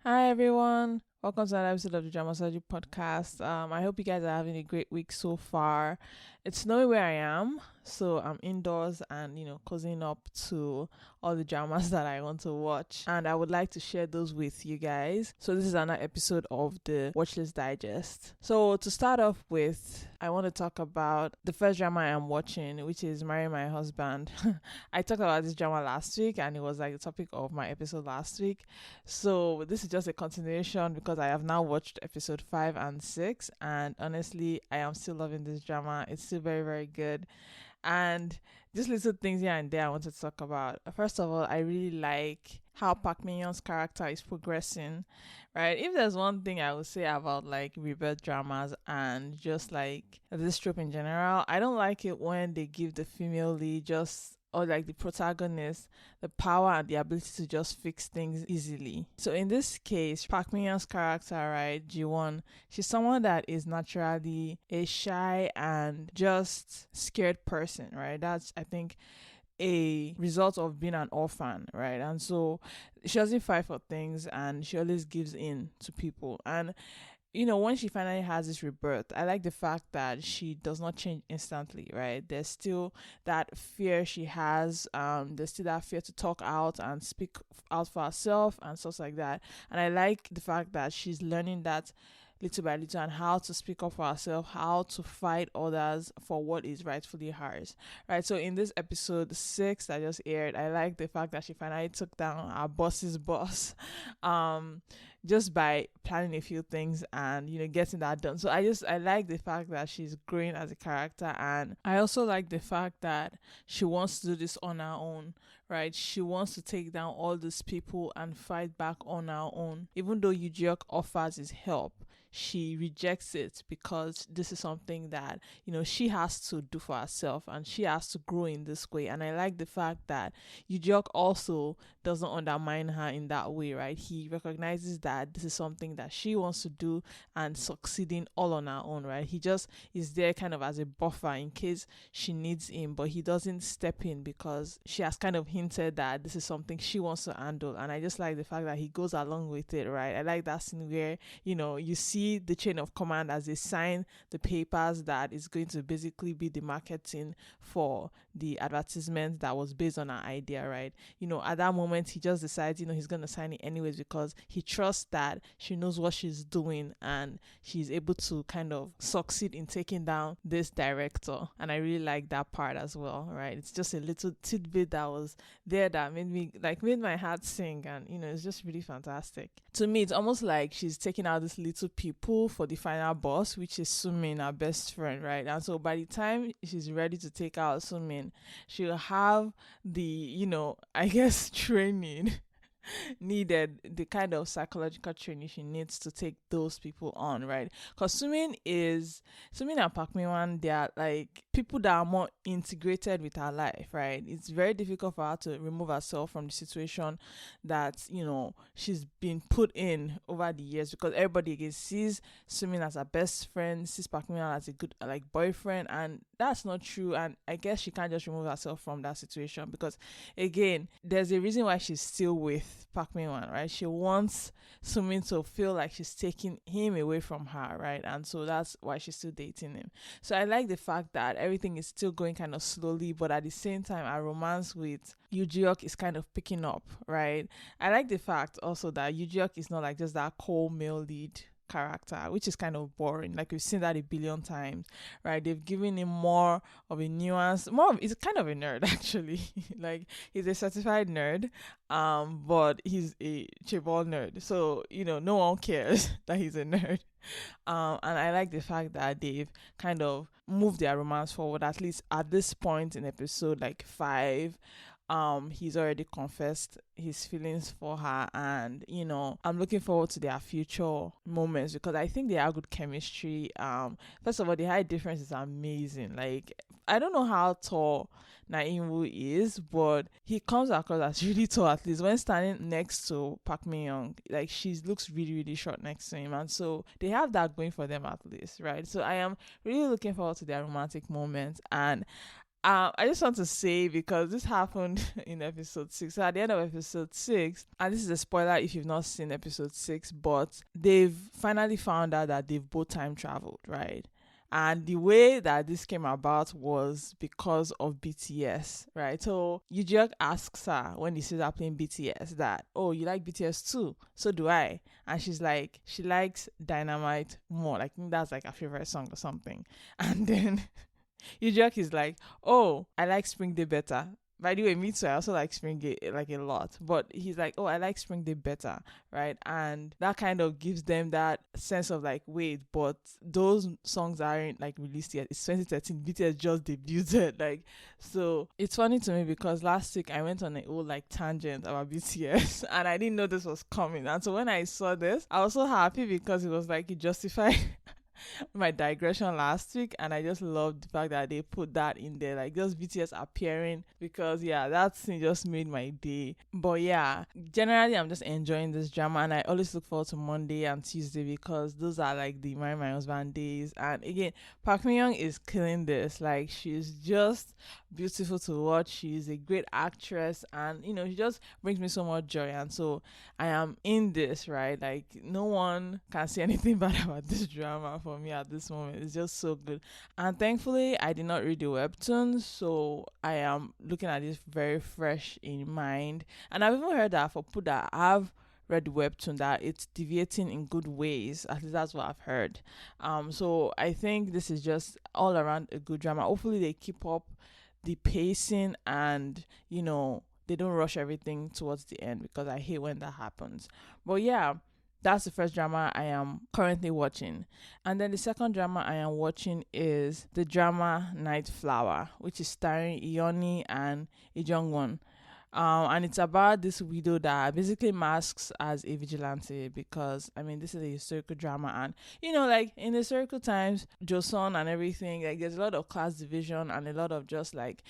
Hi everyone. Welcome to another episode of the Drama Surgery Podcast. I hope you guys are having a great week so far. It's snowing where I am, so I'm indoors and cozying up to all the dramas that I want to watch, and I would like to share those with you guys. So this is another episode of the Watchlist Digest. So to start off with, I want to talk about the first drama I am watching, which is Marry My Husband. I talked about this drama last week, and it was like the topic of my episode last week. So this is just a continuation because I have now watched episode 5 and 6, and honestly I am still loving this drama. It's still very, very good. And just little things here and there I wanted to talk about. First of all, I really like how Park Min Young's character is progressing. Right? If there's one thing I would say about like rebirth dramas and just like this trope in general, I don't like it when they give the female lead just, or like the protagonist, the power and the ability to just fix things easily. So in this case, Park Min Young's character, right, Ji-won, she's someone that is naturally a shy and just scared person, right? That's, I think, a result of being an orphan, right? And so she doesn't fight for things and she always gives in to people. And when she finally has this rebirth, I like the fact that she does not change instantly, right? There's still that fear she has. There's still that fear to talk out and speak out for herself and stuff like that. And I like the fact that she's learning that little by little and how to speak up for herself, how to fight others for what is rightfully hers, right? So in this episode 6 that just aired, I like the fact that she finally took down our boss's boss. Just by planning a few things and getting that done. So I like the fact that she's growing as a character, and I also like the fact that she wants to do this on her own, right? She wants to take down all these people and fight back on her own. Even though Yu Jeok offers his help, she rejects it because this is something that she has to do for herself and she has to grow in this way. And I like the fact that Yu Jeok also doesn't undermine her in that way, right? He recognizes that this is something that she wants to do and succeeding all on her own, right? He just is there kind of as a buffer in case she needs him, but he doesn't step in because she has kind of hinted that this is something she wants to handle. And I just like the fact that he goes along with it, right? I like that scene where you see the chain of command as they sign the papers that is going to basically be the marketing for the advertisement that was based on her idea, right? At that moment he just decides he's going to sign it anyways because he trusts that she knows what she's doing and she's able to kind of succeed in taking down this director. And I really like that part as well, right? It's just a little tidbit that was there that made my heart sing, and it's just really fantastic. To me, it's almost like she's taking out this little people for the final boss, which is Sumin, her best friend, right? And so by the time she's ready to take out Sumin, she'll have the I guess training needed, the kind of psychological training she needs to take those people on, right? Because Sumin and Park Min Wan, they are like people that are more integrated with her life, right? It's very difficult for her to remove herself from the situation that she's been put in over the years, because everybody again sees Sumin as her best friend, sees Park Min Wan as a good like boyfriend, and that's not true. And I guess she can't just remove herself from that situation because again, there's a reason why she's still with Park Min Wan, right? She wants Sumin to feel like she's taking him away from her, right? And so that's why she's still dating him. So I like the fact that everything is still going kind of slowly, but at the same time, our romance with Yu Jeok is kind of picking up, right? I like the fact also that Yu Jeok is not like just that cold male lead character, which is kind of boring. Like we've seen that a billion times, right? They've given him more of a nuance, he's kind of a nerd actually. Like he's a certified nerd, but he's a chaebol nerd. So, no one cares that he's a nerd. And I like the fact that they've kind of moved their romance forward, at least at this point in episode like 5. He's already confessed his feelings for her, and I'm looking forward to their future moments because I think they have good chemistry. First of all, the height difference is amazing. Like I don't know how tall Naim is, but he comes across as really tall, at least when standing next to Park Min Young. Like she looks really, really short next to him, and so they have that going for them at least, right? So I am really looking forward to their romantic moments, and I just want to say, because this happened in episode 6. So at the end of episode 6, and this is a spoiler if you've not seen episode 6, but they've finally found out that they've both time traveled, right? And the way that this came about was because of BTS, right? So Yujok asks her when he sees her playing BTS that, oh, you like BTS too? So do I. And she's like, she likes Dynamite more. Like, I think that's like her favorite song or something. And then Yujok is like, oh, I like Spring Day better. By the way, me too. I also like Spring Day like a lot. But he's like, oh, I like Spring Day better, right? And that kind of gives them that sense of like, wait, but those songs aren't like released yet. It's 2013. BTS just debuted. Like, so it's funny to me because last week I went on an old like tangent about BTS and I didn't know this was coming. And so when I saw this, I was so happy because it was like it justified my digression last week, and I just loved the fact that they put that in there, like just BTS appearing, because yeah, that scene just made my day. But yeah, generally I'm just enjoying this drama, and I always look forward to Monday and Tuesday because those are like the Marry My Husband days. And again, Park Min Young is killing this. Like, she's just beautiful to watch. She's a great actress, and you know, she just brings me so much joy. And so I am in this, right? Like, no one can say anything bad about this drama for me at this moment. It's just so good. And thankfully, I did not read the webtoon, so I am looking at this very fresh in mind. And I've even heard that for people that have read the webtoon, that it's deviating in good ways. At least that's what I've heard. So I think this is just all around a good drama. Hopefully they keep up the pacing, and you know, they don't rush everything towards the end, because I hate when that happens. But yeah, that's the first drama I am currently watching. And then the second drama I am watching is the drama Night Flower, which is starring Ioni and Lee Jong-won. And it's about this widow that basically masks as a vigilante, because I mean, this is a historical drama, and you know, like in historical times, Joseon and everything, like there's a lot of class division and a lot of just like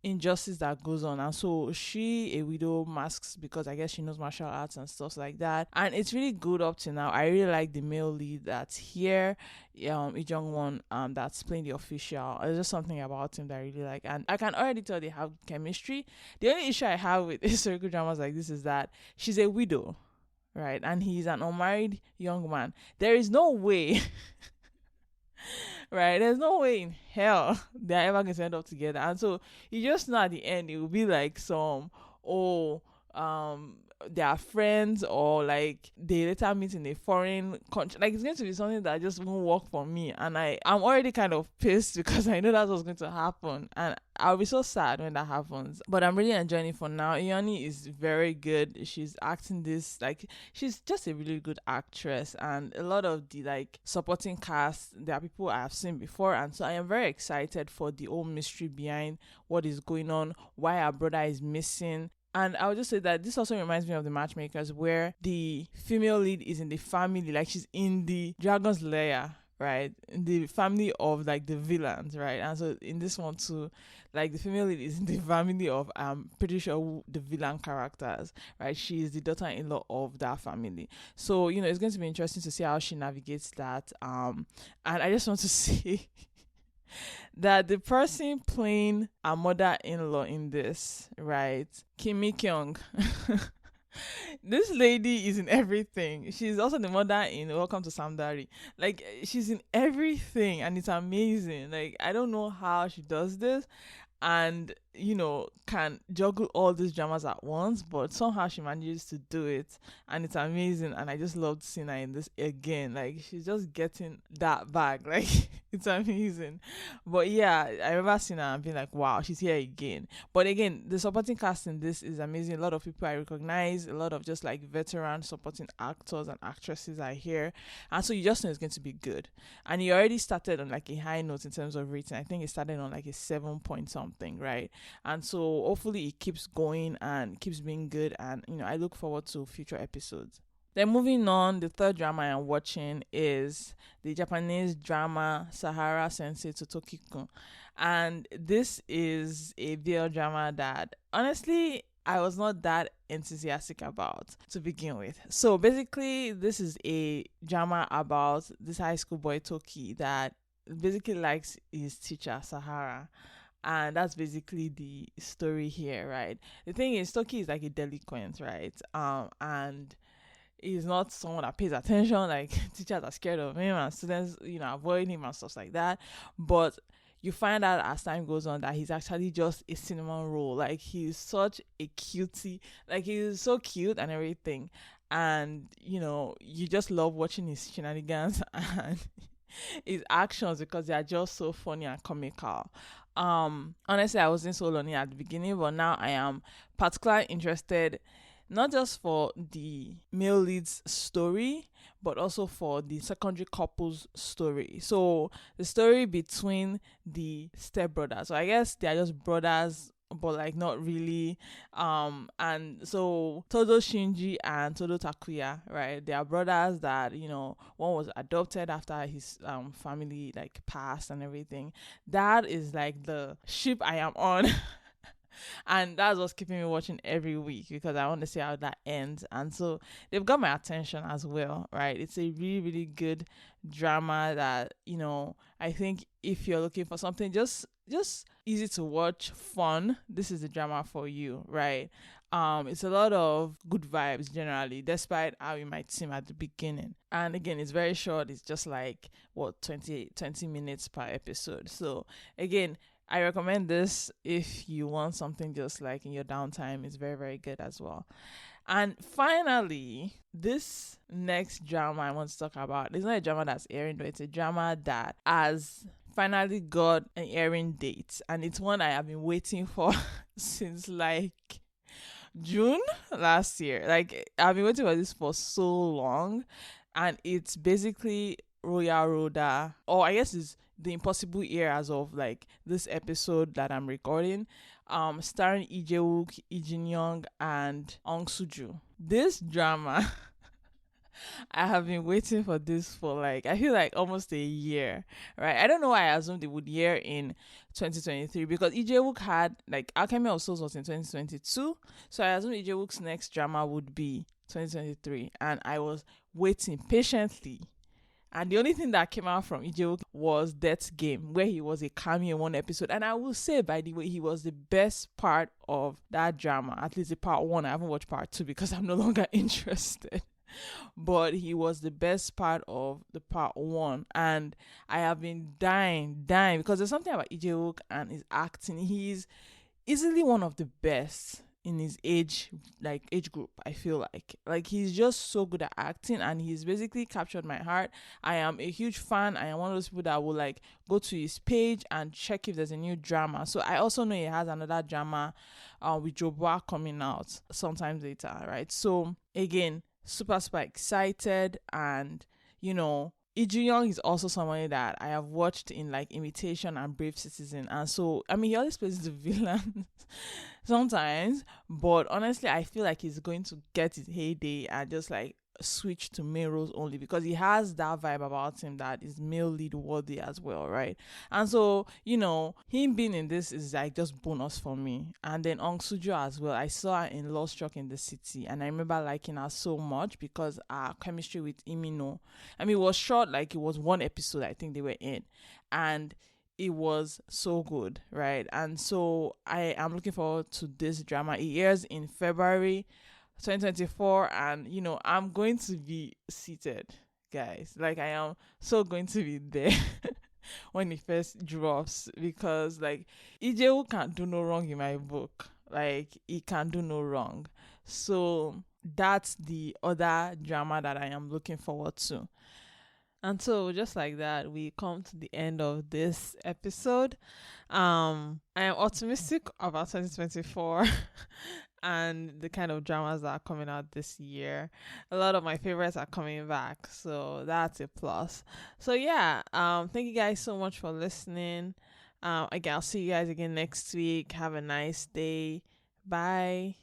injustice that goes on. And so she, a widow, masks because I guess she knows martial arts and stuff like that, and it's really good up to now. I really like the male lead that's here, Lee Jong-won, that's playing the official. There's just something about him that I really like, and I can already tell they have chemistry. The only issue I have with historical dramas like this is that she's a widow, right, and he's an unmarried young man. There is no way right, there's no way in hell they're ever going to end up together. And so you just know at the end it will be like some, oh, they are friends, or like they later meet in a foreign country. Like, it's going to be something that just won't work for me, and I'm already kind of pissed because I know that's what's going to happen, and I'll be so sad when that happens. But I'm really enjoying it for now. Ioni is very good. She's acting this, like, she's just a really good actress, and a lot of the like supporting cast, there are people I have seen before, and so I am very excited for the whole mystery behind what is going on, why our brother is missing. And I would just say that this also reminds me of the Matchmakers, where the female lead is in the family, like she's in the dragon's lair, right? In the family of like the villains, right? And so in this one too, like the female lead is in the family of, I'm pretty sure, the villain characters, right? She is the daughter-in-law of that family. So, you know, it's going to be interesting to see how she navigates that. And I just want to say that the person playing a mother-in-law in this, right, Kim Mi-kyung, this lady is in everything. She's also the mother in Welcome to Samdari. Like, she's in everything, and it's amazing. Like, I don't know how she does this, and you know, can juggle all these dramas at once, but somehow she manages to do it, and it's amazing. And I just loved seeing her in this again. Like, she's just getting that bag. Like, it's amazing. But yeah, I remember seeing her and being like, wow, she's here again. But again, the supporting cast in this is amazing. A lot of people I recognize, a lot of just like veteran supporting actors and actresses are here, and so you just know it's going to be good. And he already started on like a high note in terms of rating. I think it started on like a 7 point something, right? And so hopefully it keeps going and keeps being good, and you know, I look forward to future episodes. Then moving on, the third drama I'm watching is the Japanese drama Sahara Sensei to Toki-kun. And this is a VL drama that honestly I was not that enthusiastic about to begin with. So basically, this is a drama about this high school boy Toki that basically likes his teacher Sahara. And that's basically the story here, right? The thing is, Toki is like a delinquent, right? And he's not someone that pays attention. Like teachers are scared of him and students, avoid him and stuff like that. But you find out as time goes on that he's actually just a cinnamon roll. Like he's such a cutie. Like he's so cute and everything. And you just love watching his shenanigans and his actions because they are just so funny and comical. Honestly, I wasn't so lonely at the beginning, but now I am particularly interested, not just for the male lead's story, but also for the secondary couple's story. So the story between the stepbrothers. So I guess they are just brothers, but like not really. And so Todo Shinji and Todo Takuya, right? They are brothers that, one was adopted after his family like passed and everything. That is like the ship I am on. And that's what's keeping me watching every week because I want to see how that ends. And so they've got my attention as well, right? It's a really, really good drama that, I think if you're looking for something just easy to watch, fun, this is the drama for you, right? It's a lot of good vibes generally, despite how it might seem at the beginning. And again, it's very short. It's just like 20 minutes per episode. So again, I recommend this if you want something just like in your downtime. It's very, very good as well. And finally, this next drama I want to talk about, it's not a drama that's airing, but it's a drama that has finally got an airing date. And it's one I have been waiting for since like June last year. Like I've been waiting for this for so long. And it's basically Royal Roda, or I guess it's the Impossible Heir as of like this episode that I'm recording, starring Jae Wook, Lee Jin Young, and Ong Soo-ju. This drama, I have been waiting for this for like, I feel like almost a year, right? I don't know why I assumed it would air in 2023 because Lee Jae Wook had like Alchemy of Souls was in 2022, so I assumed Lee Jae Wook's next drama would be 2023, and I was waiting patiently. And the only thing that came out from Lee Jae Wook was Death's Game, where he was a cameo in one episode. And I will say, by the way, he was the best part of that drama. At least the part one. I haven't watched part two because I'm no longer interested. But he was the best part of the part one. And I have been dying, because there's something about Lee Jae Wook and his acting. He's easily one of the best in his age group. I feel like he's just so good at acting, and he's basically captured my heart. I am a huge fan. I am one of those people that will like go to his page and check if there's a new drama. So I also know he has another drama with Joboa coming out sometime later, right? So again, super excited. And Lee Jin Young is also somebody that I have watched in like Imitation and Brave Citizen, and so I mean he always plays the villain sometimes, but honestly I feel like he's going to get his heyday and just like switch to male roles only because he has that vibe about him that is male lead worthy as well, right? And so him being in this is like just bonus for me. And then Ong Soo-ju as well, I saw her in Lost Truck in the City, and I remember liking her so much because our chemistry with Imino, I mean it was short, like it was one episode I think they were in, and it was so good, right? And so I am looking forward to this drama. It airs in February 2024, and I'm going to be seated, guys. Like I am so going to be there when it first drops, because like Lee Jae Wook can't do no wrong in my book. Like he can do no wrong. So that's the other drama that I am looking forward to. And so just like that, we come to the end of this episode. I am optimistic about 2024 and the kind of dramas that are coming out this year. A lot of my favorites are coming back, so that's a plus. So yeah, thank you guys so much for listening. Again, I'll see you guys again next week. Have a nice day. Bye.